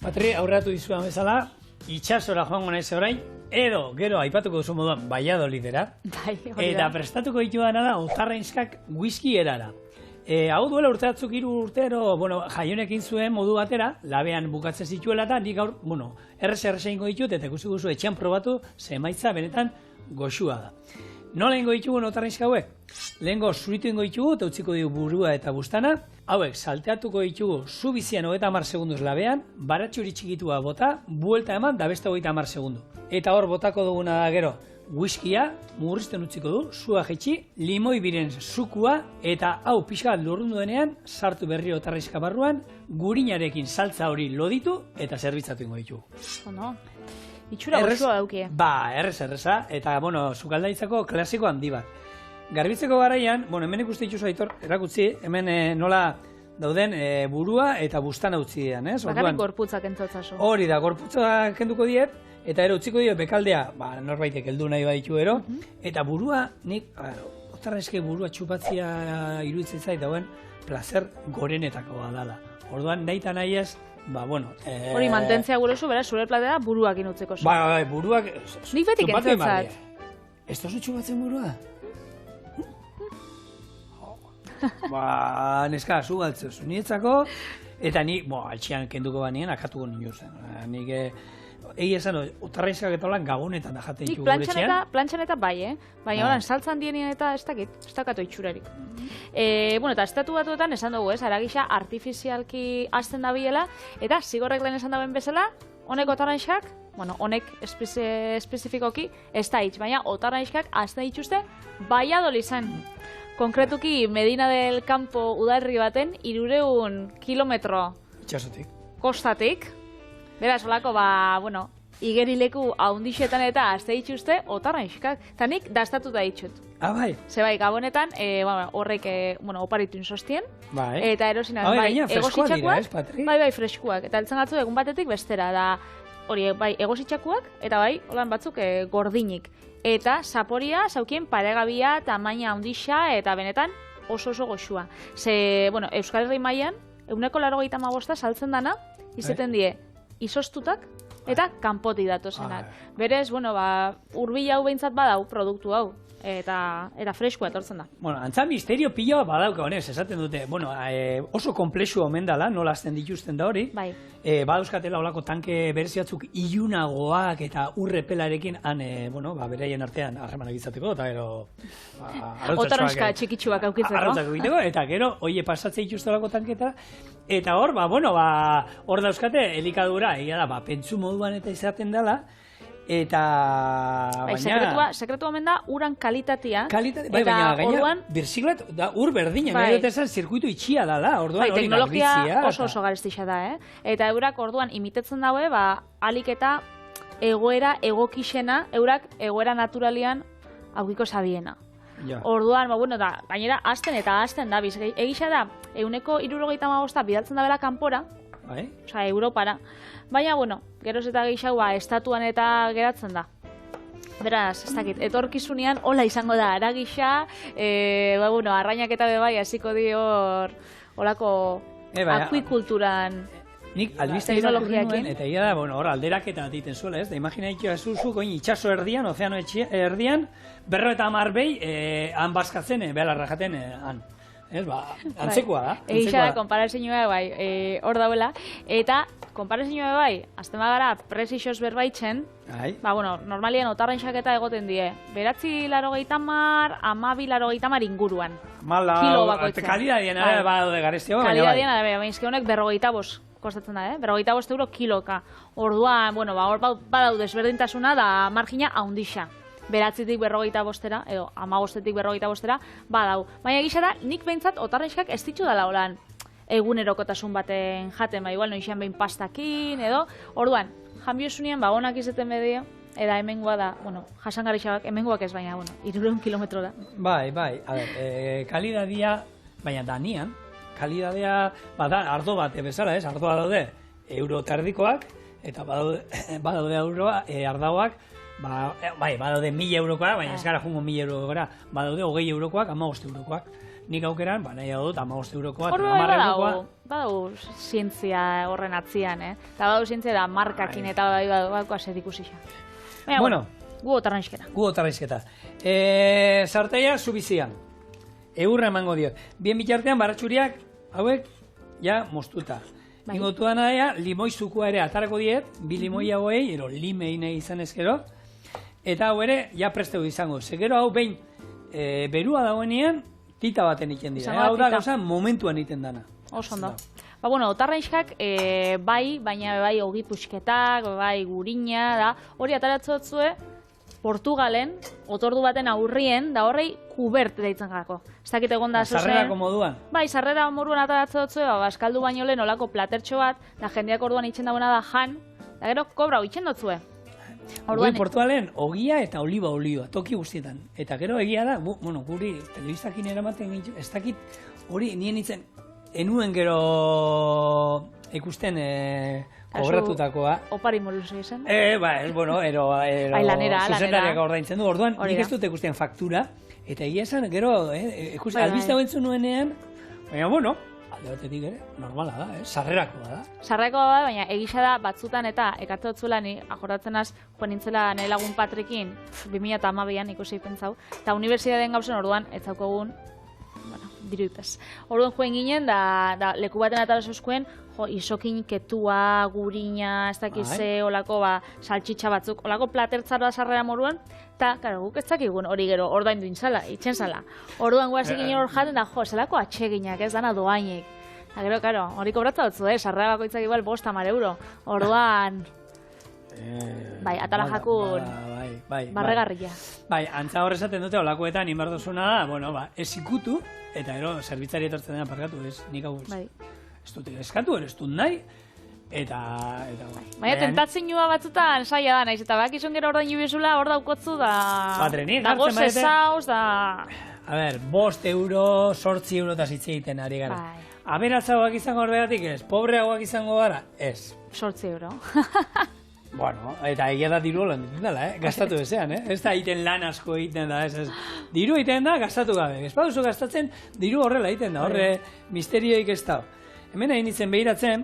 Patri, aurratu dizuan bezala, itxasora joango naiz orain, edo, gero, aipatuko duzu moduan, Valladolidera, Bai, hori eta da. prestatuko ditu dana da, Otarrainskak whisky erara. Hau duela urte batzuk 3 urtero, bueno, jaionekin zuen modu batera, labean bukatzen zituela eta nik gaur, bueno, errez ingo ditut, eta ikusi guzu etxean probatu, ze emaitza benetan goxua da. Nola ingo ditugu Otarrainska hauek? Lehengo zuritu ingo ditugu, eta utziko dugu burua eta bustana, hauek salteatuko ditugu zu bizian 30 segunduz labean, baratxuri txikitua bota, buelta eman, da beste 30 segundu. Eta hor botako duguna da gero, whiskia, murrizten utziko du, sua jetxi, limoi biren zukua, eta hau pixka bat lurrundu denean, sartu berri Otarrainska barruan, gurinarekin saltza hori loditu, eta zerbitzatu ingo ditugu. Ondo. Itxura goxua daukie. Ba, erreza, eta, bueno, sukaldaritzako klasiko handi bat. Garbitzeko garaian, bueno, hemen ikuste dituzu Aitor, erakutzi, hemen nola dauden burua eta bustana utzi dian, ez? Bakarrik gorputzak entzotzaso. Hori da, gorputza kenduko diet, eta ero utziko diet bekaldea, ba, norbaitek heldu nahi baditu ero, eta burua, nik, Otarrainske burua txupatzia iruditzen zait dauen, placer gorenetakoa dala. Orduan, nahi eta nahi ez, ba, bueno... Hori mantentzea gure oso, beraz, zure platera buruakin utzeko zu. Ba, buruak... Nik betik txupatzen entzutzat. badie. Ez tozu txupatzen burua? Ba, neska, zu galtzezu nietzako, eta ni, altxian kenduko banien, akatuko nio zen. Nik, egi esan, Otarrainskak eta holan gabonetan da jaten Nik ditu gure etxean. plantxan eta bai, baina holan saltzan dienien eta ez dakatu itxurarik. Bueno, eta estatu batuetan esan dugu, aragisa artifizialki hasten da biela, eta zigorrek lehen esan dauen bezala, honek Otarrainskak, bueno, honek espezifikoki ez da hitz, baina Otarrainskak hasten dituzte Valladoliden. Konkretuki Medina del Campo udalerri baten 300 kilometro Itxasotik. kostatik. Beraz, olako, bueno, igerileku haundixetan eta azte dituzte Otarrainskak. Eta nik dastatu da ditut. Ah, bai. Ze bai, gabonetan, horrek, oparitu insostien. Bai. Eta erosinak, Gaina freskoak dira, ez, Patri? Bai, freskoak. Eta eltzen gatzu egun batetik bestera, da, hori, bai, egositxakuak, eta bai, holan batzuk gordinik. Eta zaporia, zaukien paregabia, tamaina handixa, eta benetan oso goxua. Ze, bueno, Euskal Herri mailan 185 saltzen dana, izeten die, izostutak, eta kanpotik datozenak. Berez, bueno, hurbil hau behintzat badau, produktu hau, eta freskoa etortzen da. Bueno, antza misterio pila badauka honez, esaten dute, bueno, oso komplexu omen dala, nola azten dituzten da hori. Bai. Badauzkatela olako tanke bereziatzuk ilunagoak eta urrepelarekin han, bueno, beraien artean harremanak izateko, eta gero... Otarrainska txikitsuak aukitzeko. Arrautzak egiteko, eta gero, oie pasatzea dituzte olako tanketa, eta hor, bueno, hor dauzkate elikadura, egia da, pentsu moduan eta izaten dela, eta... Sekretua omen da, uran kalitatea. Bai, baina gaina, birsiglat, ur berdina, nahi dut esan, zirkuitu itxia dala, orduan hori teknologia garbizia. oso garestixa da, Eta eurak orduan imitetzen daue, alik eta egoera egokixena, eurak egoera naturalian aukiko sabiena. Orduan, bueno, da, gainera, azten eta azten da, egisa da, 175 bidaltzen da bela kanpora, osea, Europara. Baina, bueno, geroz eta gehiago estatuan eta geratzen da. Beraz, ez dakit, etorkizunean hola izango da, aragisa, bueno, arrainak eta bebai hasiko dior olako akuikulturan. Nik albiste teknologiakin eta ia da, bueno, hor alderaketa egiten zuela, ez? Da imaginaitu zuzu, koin itxaso erdian, ozeano erdian, 50 behi, han bazkatzen, behalarra jaten, han. Ez, antzekoa da. Egisa da, konparazioa hor dauela. Eta, konparazioa bai, azten bagara, presixoz berbaitzen, bueno, normalian Otarrainsak eta egoten die. 980, 1280 inguruan. Kilo bakoitza. Kalidadien ara badaude garestio. Kalidadien ara, baina honek 45 kostatzen da, 45 euro kiloka. Orduan, bueno, hor badaude ezberdintasuna da margina haundixa. 9tik 45era, edo 15tik 45era, badau. Baina egisa da, nik behintzat Otarrainskak ez ditu dala holan egunerokotasun baten jaten, igual noixean behin pastakin, edo. Orduan, janbiosunean, onak izeten bedio, Eta hemengoa da, bueno, jasangarrixabak, hemengoak ez baina, bueno, 300 kilometrora. Bai, a ber, kalidadia, baina danian, kalidadea, bada, ardo bat, bezala, ez? Ardoa daude, euro terdikoak, eta badaude ardauak, bai, badaude 1000 eurokoak, baina ez gara jungo 1000 eurokora, badaude 20 eurokoak, 15 eurokoak. Nik aukeran, nahi dut, 15 eurokoak, 10 eurokoak. Badau zientzia horren atzian, Eta badau zientzia da markakin eta badau azer ikusixa. Bueno, gu otarraizketa. Sartaia zubizian. Eurra emango diot. Bien bitartean, baratxuriak, hauek, ja, moztuta. Ingotu da naia, limoi zukua ere atarako diet, 2 limoi hauei, ero limei nahi izan ezkero, eta hau ere, ja presteu izango. Zegero hau behin, berua dagoenean, tita baten iten dira. Hau da, gauza, momentuan iten dana. Oso ondo. Otarraizkak, bai, baina bai ogi puxketak, bai gurina, da, hori ataratzea Portugalen, otordu baten aurrien, da horrei kubert deitzen gako. Ez dakit egon da zuzen. Sarrerako moduan? Bai, sarrera moduan ataratzea, baskaldu baino lehen olako platertxo bat, da jendeak orduan itxen dagoena da jan, da gero kobra itxen dotzue. Guri Portugalen ogia eta olioa, toki guztietan. Eta gero egia da, guri telebistakin eramaten gintzen, ez dakit hori nien itzen, enuen gero ikusten kobratutakoa. Opari moruzu izan? Zuzendariak ordaintzen du, orduan nik ez dut ikusten faktura, eta egia esan, gero, albizta bentzun nuenean, baina, alde batetik ere, normala da, sarrerakoa da. Sarrerakoa da, baina egisa da batzutan eta ekartzotzuela ni ajoratzen az, joan nintzela nahi lagun Patrikin, 2012an ikusi pentsau, eta unibertsitateen gauzen orduan, ez zaukogun, diruipez. Orduan joen ginen, da leku baten atarazuzkoen, isokin ketua, gurina, ez dakize, olako saltxitxa batzuk, olako platertzara sarrera moruan, eta, karo, guk ez dakigun hori gero ordaindu intzala, itxen zala. Orduan guazik ginen hor jaten da, zelako atxeginak, ez dana doainek. Eta gero, karo, hori kobratza dutzu, sarrera bakoitzak igual 5-10 euro. Orduan, bai, atala jakun, barregarria. Bai, antza hor esaten dute, olakoetan, inberdozuna da, ez ikutu, eta gero, zerbitzari etortzen dena parkatu, ez, nik hau ez dut eskatu, ez dut nahi, eta... Baina, tentatzeinua batzutan saia da, naiz, eta bakizun gero ordain jubiezula, hor daukotzu da... Da goze zauz, da... A ber, 5 euro, 8 euro eta zitze egiten ari gara. Aberatzagoak izango horregatik ez, pobreagoak izango gara, ez. 8 euro. Bueno, eta egia da diru lan dituen dela, gastatu ezean, ez da egiten lan asko egiten da, ez. Diru egiten da, gastatu gabe. Ez baduzu gastatzen, diru horrela egiten da, horre misterioik ez da. Hemen egin ditzen behiratzen,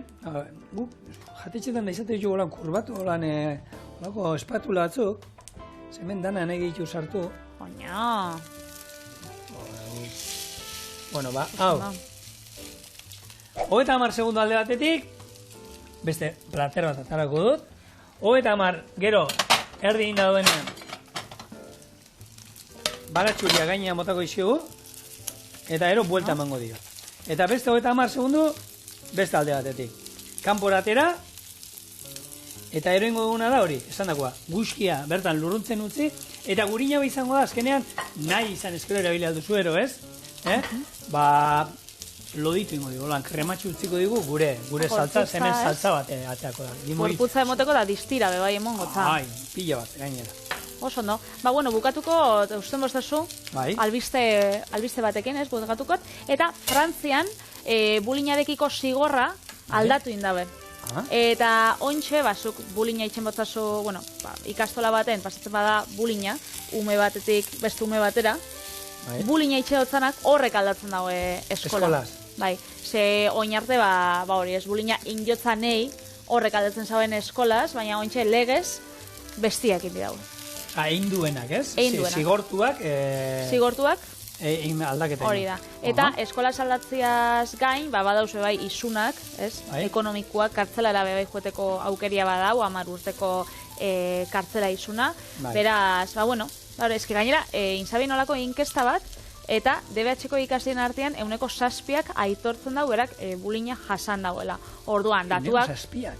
jatitxetan da izate ditu golan kurbatu, golan espatula batzuk, hemen dana nahi gehiago sartu. Oina. Bueno, hau. 30 segundo alde batetik, beste plater bat atarako dut. 30, gero, erdi inda duenean, baratxuria gainean motako izigu, eta ero buelta emango dio. Eta beste 30 segundu, beste alde batetik. Kanporatera, eta ero ingo duguna da hori, esan dakoa, guzkia bertan lurruntzen utzi, eta gurina izango da, azkenean, nahi izan eskero erabili alduzu ero, ez? Loditu ingo digu, krematxu utziko digu gure saltza, hemen saltza bat ateako da. Gorputza emoteko da distira, bebai emongo, eta. Ai, pila bat, gainera. Oso, no? Bukatuko, usten bostazu, albiste batekin, ez, bukatukot, eta Frantzian, bulinadekiko zigorra aldatu indabe. Eta ontxe, zuk bulina itxen botzazu, ikastola baten, pasatzen bada bulina, ume batetik beste ume batera, bulina itxe dutzanak horrek aldatzen daue eskola. Bai, ze oin arte, hori ez, bulina injotzanei horrek aldatzen zauen eskolaz, baina ontxe legez bestiak indi daue. Einduenak, ez? Einduenak. Zigortuak... Zigortuak? Aldaketa. Hori da. Eta eskolaz aldatziaz gain, badauzue bai isunak, ez? Ekonomikoak, kartzelara bai joeteko aukeria badau, 10 urteko kartzela isuna. Beraz, eski gainera, inzabin olako inkesta bat, eta DBH-ko ikaslien artean 7% aitortzen dau berak bulina jasan dauela. Orduan, datuak... 7%?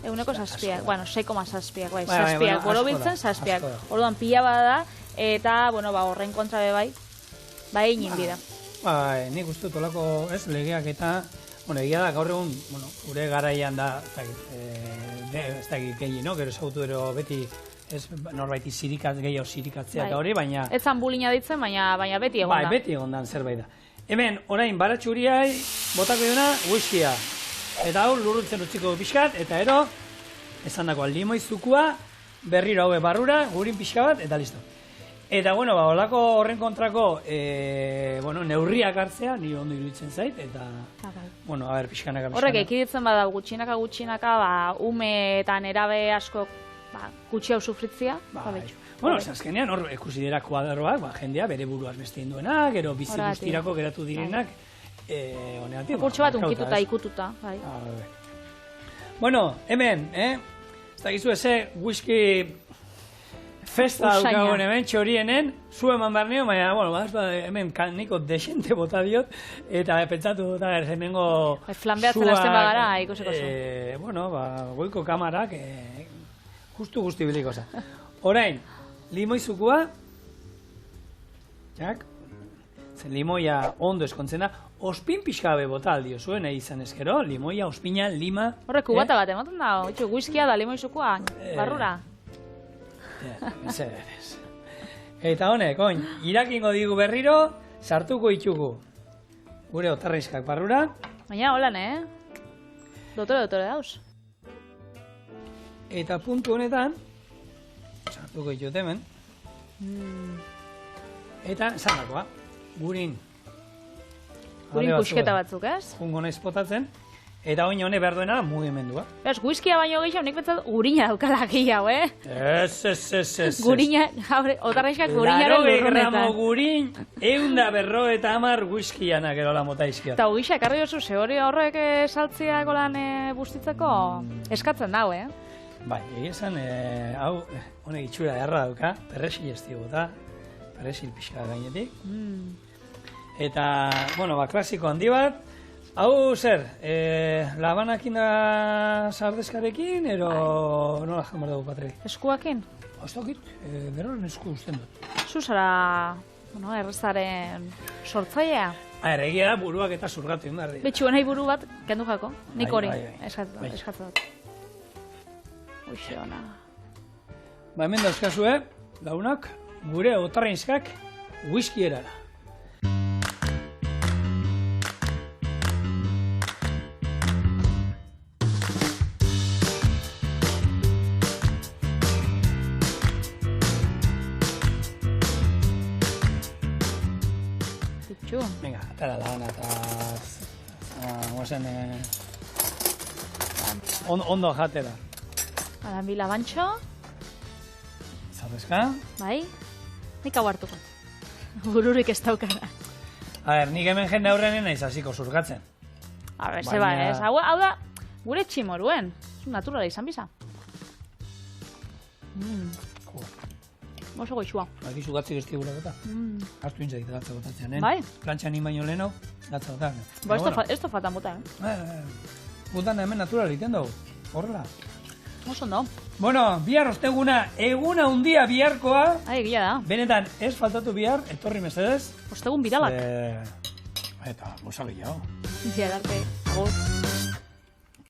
Bueno, 6,7%, bai, 7%. Borobiltzen 7%. Orduan, pila bada, eta, horren kontra bai egin bida. Nik uste tolako, ez, legeak eta, egia da, gaur egun, gure garaian da, ez dakit gehi, gero esautu ero beti ez norbaiti gehiago zirikatzea eta hori, baina... Ez zan bulina ditzen, baina beti egon da. Bai, beti egon da, zerbait da. Hemen, orain, baratxuriai, botako duna, whiskia. Eta hau, lurruntzen utziko pixkat, eta ero, esan dako, limoizukua, berriro haue barrura, gurin pixka bat, eta listo. Eta, bueno, holako horren kontrako, neurriak hartzea, nire ondo iruditzen zait, eta, bueno, a ber, pixkanaka. Horrek, ekiditzen bada, gutxinaka, ume eta nerabe asko, gutxi hau sufritzia. Bueno, azkenean, hor, ikusi dira kuadroak, jendea bere buruaz beste induenak, gero bizi guztirako geratu direnak, honegatik. Kurtso bat unkituta, ikututa, bai. Bueno, hemen, ez da gizu eze, whisky festa daukagun hemen, txorienen, zu eman behar nio, baina, bueno, hemen niko desente bota diot, eta pentsatu dut, hemengo flanbeatzen azten bagara, ikusiko zu. Bueno, goiko kamarak, justu guzti biliko za. Orain, limoizukua, jak, zen limoia ondo eskontzena, ospin pixka gabe bota aldio zuen, izan ezkero, limoia, ospina, lima... Horrek kubata bat, ematen da, whiskia da limoizukua, barrura. Eta honek, oin, irakingo digu berriro, sartuko itxugu. Gure otarrizkak barrura. Baina, holan, Dotore dauz. Eta puntu honetan, sartuko itxut hemen. Eta, zandakoa, gurin. Gurin pusketa batzuk, ez? Jungo naiz potatzen. Eta oin hone behar duena mugimendua. Beraz, whiskia baino gehiago, nik betzat gurina daukala gehiago, Ez. Gurina, otarraizkak gurinaren lurrunetan. 80 gramo gurin, 150 whiskianak erola mota izkia. Eta ogisa, ekarri oso, hori horrek saltzia golan bustitzeko, eskatzen dau, Bai, egizan, hau, honek itxura erra dauka, perresil ez bota, perresil pixka gainetik. Eta, bueno, klasiko handi bat, hau zer, labanakin da sardezkarekin, ero nola jamar dugu patri? Eskuakin? Ez dakit, beroren esku usten dut. Zuzara, errezaren sortzailea? Egia da buruak eta zurgatu indar dira. Betxu, nahi buru bat, kendu jako, nik hori, eskatzen dut. Uixi ona. Hemen dauzkazue, launak, gure otarrainskak whisky erara. Venga, atara labana eta... Guazen... Ondo jatera. Adan bila bantxo. Zardezka. Bai. Nik hau hartuko. Bururik ez daukara. A ber, nik hemen jende aurrenen naiz hasiko zurgatzen. A ber, zeba ez. Hau da, gure tximoruen. Naturala izan biza. Oso goixua. Bakizu gatzi guzti gura gota. Hartu intzak gatza gotatzen, Bai? Plantxan inbaino leheno, gatza gotatzen. Ba, ez da faltan bota, Gutan hemen natural iten dugu, horrela. Oso ondo. Bueno, bihar osteguna, eguna hundia biharkoa. Egia da. Benetan, ez faltatu bihar, etorri mesedez. Ostegun biralak. Eta, bosa gehiago. Bihar arte, agur.